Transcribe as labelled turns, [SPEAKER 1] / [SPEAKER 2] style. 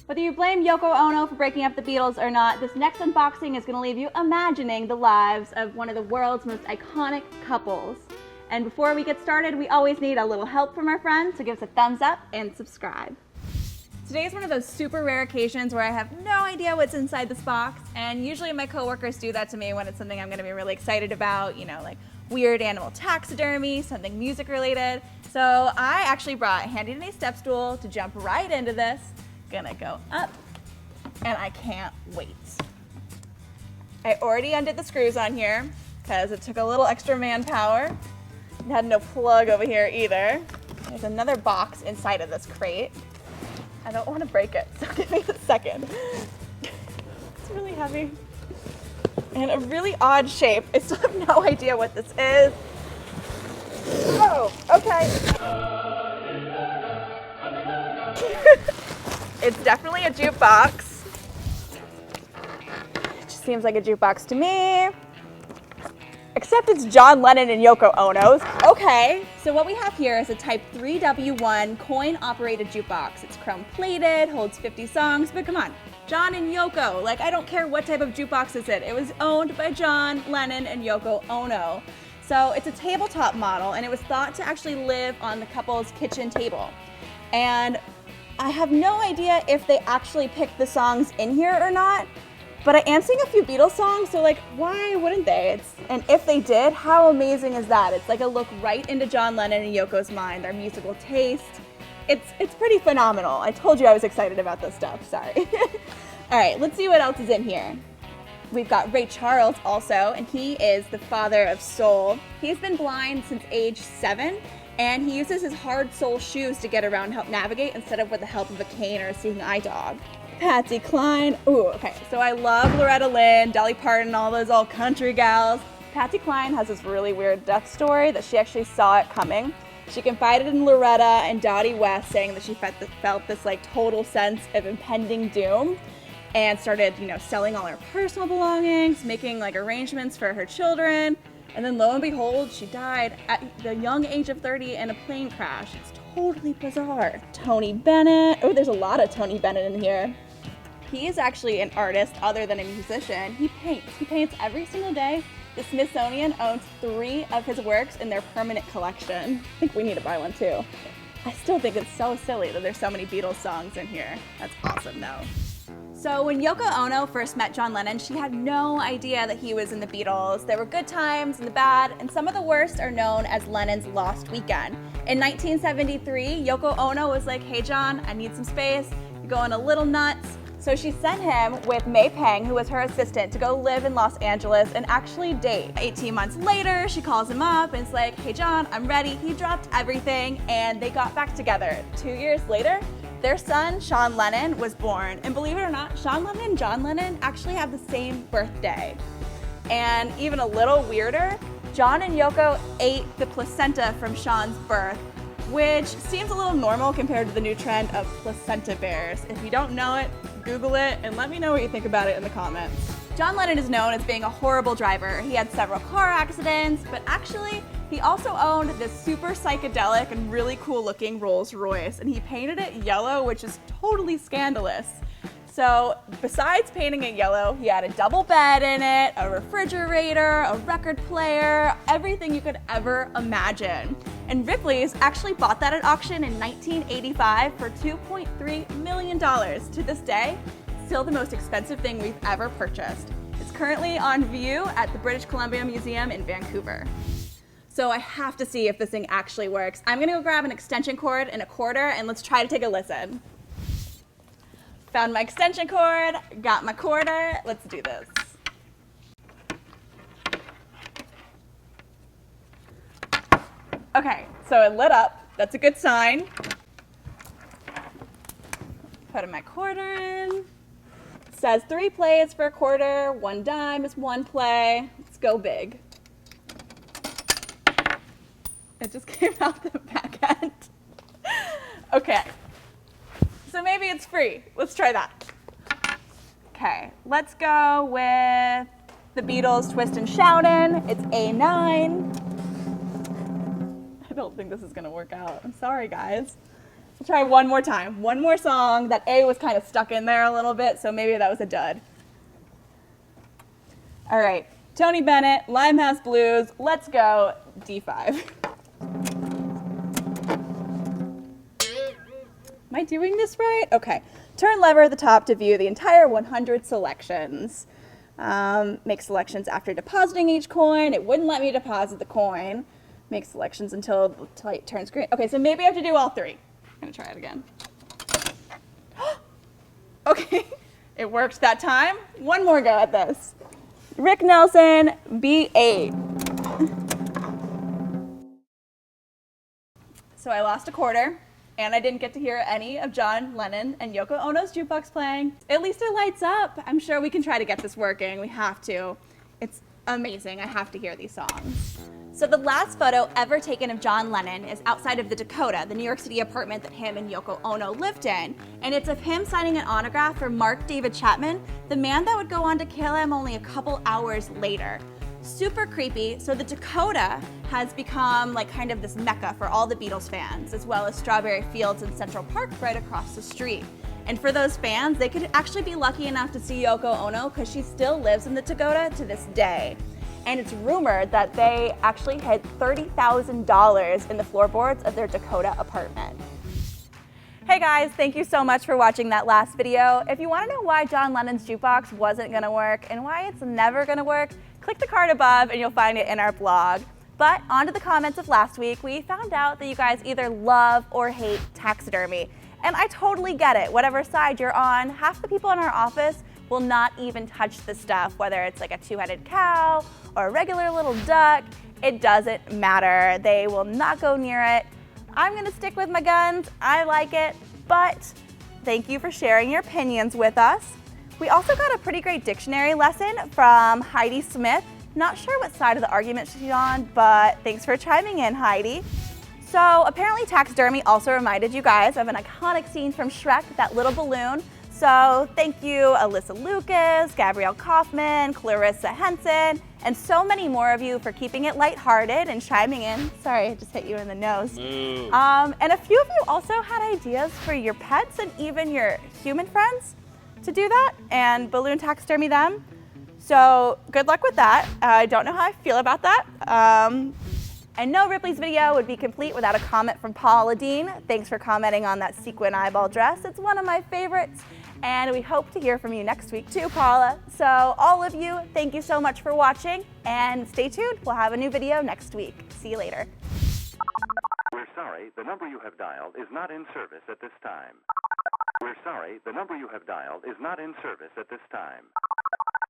[SPEAKER 1] Whether you blame Yoko Ono for breaking up the Beatles or not, this next unboxing is going to leave you imagining the lives of one of the world's most iconic couples. And before we get started, we always need a little help from our friends, so give us a thumbs up and subscribe. Today is one of those super rare occasions where I have no idea what's inside this box, and usually my coworkers do that to me when it's something I'm going to be really excited about, you know, like weird animal taxidermy, something music related. So I actually brought a handy dandy step stool to jump right into this. Gonna go up, and I can't wait. I already undid the screws on here because it took a little extra manpower. It had no plug over here either. There's another box inside of this crate. I don't want to break it, so give me a second. It's really heavy and a really odd shape. I still have no idea what this is. Oh, okay. It's definitely a jukebox. It just seems like a jukebox to me. Except it's John Lennon and Yoko Ono's. Okay, so what we have here is a Type 3W1 coin-operated jukebox. It's chrome-plated, holds 50 songs, but come on, John and Yoko. Like, I don't care what type of jukebox is it. It was owned by John Lennon and Yoko Ono. So it's a tabletop model, and it was thought to actually live on the couple's kitchen table. And I have no idea if they actually picked the songs in here or not, but I am seeing a few Beatles songs, so like, why wouldn't they? And if they did, how amazing is that? It's like a look right into John Lennon and Yoko's mind, their musical taste. It's pretty phenomenal. I told you I was excited about this stuff, sorry. All right, let's see what else is in here. We've got Ray Charles also, and he is the father of soul. He's been blind since age 7, and he uses his hard sole shoes to get around and help navigate instead of with the help of a cane or a seeing eye dog. Patsy Cline. Ooh, okay, so I love Loretta Lynn, Dolly Parton, all those old country gals. Patsy Cline has this really weird death story that she actually saw it coming. She confided in Loretta and Dottie West, saying that she felt this like total sense of impending doom, and started, you know, selling all her personal belongings, making like arrangements for her children. And then lo and behold, she died at the young age of 30 in a plane crash. It's totally bizarre. Tony Bennett. Oh, there's a lot of Tony Bennett in here. He is actually an artist other than a musician. He paints. He paints every single day. The Smithsonian owns 3 of his works in their permanent collection. I think we need to buy one too. I still think it's so silly that there's so many Beatles songs in here. That's awesome though. So when Yoko Ono first met John Lennon, she had no idea that he was in the Beatles. There were good times and the bad, and some of the worst are known as Lennon's Lost Weekend. In 1973, Yoko Ono was like, hey John, I need some space. You're going a little nuts. So she sent him with May Pang, who was her assistant, to go live in Los Angeles and actually date. 18 months later, she calls him up and is like, hey John, I'm ready. He dropped everything, and they got back together. 2 years later, their son, Sean Lennon, was born. And believe it or not, Sean Lennon and John Lennon actually have the same birthday. And even a little weirder, John and Yoko ate the placenta from Sean's birth, which seems a little normal compared to the new trend of placenta bears. If you don't know it, Google it and let me know what you think about it in the comments. John Lennon is known as being a horrible driver. He had several car accidents, but actually, he also owned this super psychedelic and really cool looking Rolls Royce, and he painted it yellow, which is totally scandalous. So besides painting it yellow, he had a double bed in it, a refrigerator, a record player, everything you could ever imagine. And Ripley's actually bought that at auction in 1985 for $2.3 million. To this day, still the most expensive thing we've ever purchased. It's currently on view at the British Columbia Museum in Vancouver. So I have to see if this thing actually works. I'm gonna go grab an extension cord and a quarter, and let's try to take a listen. Found my extension cord, got my quarter, let's do this. Okay, so it lit up, that's a good sign. Put in my quarter in. It says 3 plays for a quarter, 1 dime is 1 play. Let's go big. It just came out the back end. Okay. So maybe it's free. Let's try that. Okay, let's go with the Beatles' Twist and Shoutin'. It's A9. I don't think this is gonna work out. I'm sorry, guys. We'll try one more time. One more song. That A was kind of stuck in there a little bit, so maybe that was a dud. All right, Tony Bennett, Limehouse Blues. Let's go, D5. Am I doing this right? Okay. Turn lever at the top to view the entire 100 selections. Make selections after depositing each coin. It wouldn't let me deposit the coin. Make selections until the light turns green. Okay, so maybe I have to do all three. I'm gonna try it again. Okay, it worked that time. One more go at this. Rick Nelson, B8. So I lost a quarter, and I didn't get to hear any of John Lennon and Yoko Ono's Jukebox playing. At least it lights up. I'm sure we can try to get this working. We have to. It's amazing. I have to hear these songs. So the last photo ever taken of John Lennon is outside of the Dakota, the New York City apartment that him and Yoko Ono lived in. And it's of him signing an autograph for Mark David Chapman, the man that would go on to kill him only a couple hours later. Super creepy. So the Dakota has become like kind of this mecca for all the Beatles fans, as well as Strawberry Fields and Central Park right across the street. And for those fans, they could actually be lucky enough to see Yoko Ono because she still lives in the Dakota to this day. And it's rumored that they actually hid $30,000 in the floorboards of their Dakota apartment. Hey guys, thank you so much for watching that last video. If you want to know why John Lennon's Jukebox wasn't going to work and why it's never going to work, click the card above and you'll find it in our blog. But on to the comments of last week, we found out that you guys either love or hate taxidermy. And I totally get it. Whatever side you're on, half the people in our office will not even touch the stuff, whether it's like a two-headed cow or a regular little duck. It doesn't matter. They will not go near it. I'm gonna stick with my guns. I like it, but thank you for sharing your opinions with us. We also got a pretty great dictionary lesson from Heidi Smith. Not sure what side of the argument she's on, but thanks for chiming in, Heidi. So apparently taxidermy also reminded you guys of an iconic scene from Shrek, that little balloon. So thank you, Alyssa Lucas, Gabrielle Kaufman, Clarissa Henson, and so many more of you for keeping it lighthearted and chiming in. Sorry, I just hit you in the nose. And a few of you also had ideas for your pets and even your human friends to do that and balloon taxidermy them. So good luck with that. I don't know how I feel about that. And no Ripley's video would be complete without a comment from Paula Dean. Thanks for commenting on that sequin eyeball dress. It's one of my favorites. And we hope to hear from you next week too, Paula. So all of you, thank you so much for watching and stay tuned. We'll have a new video next week. See you later.
[SPEAKER 2] We're sorry, the number you have dialed is not in service at this time. We're sorry, the number you have dialed is not in service at this time.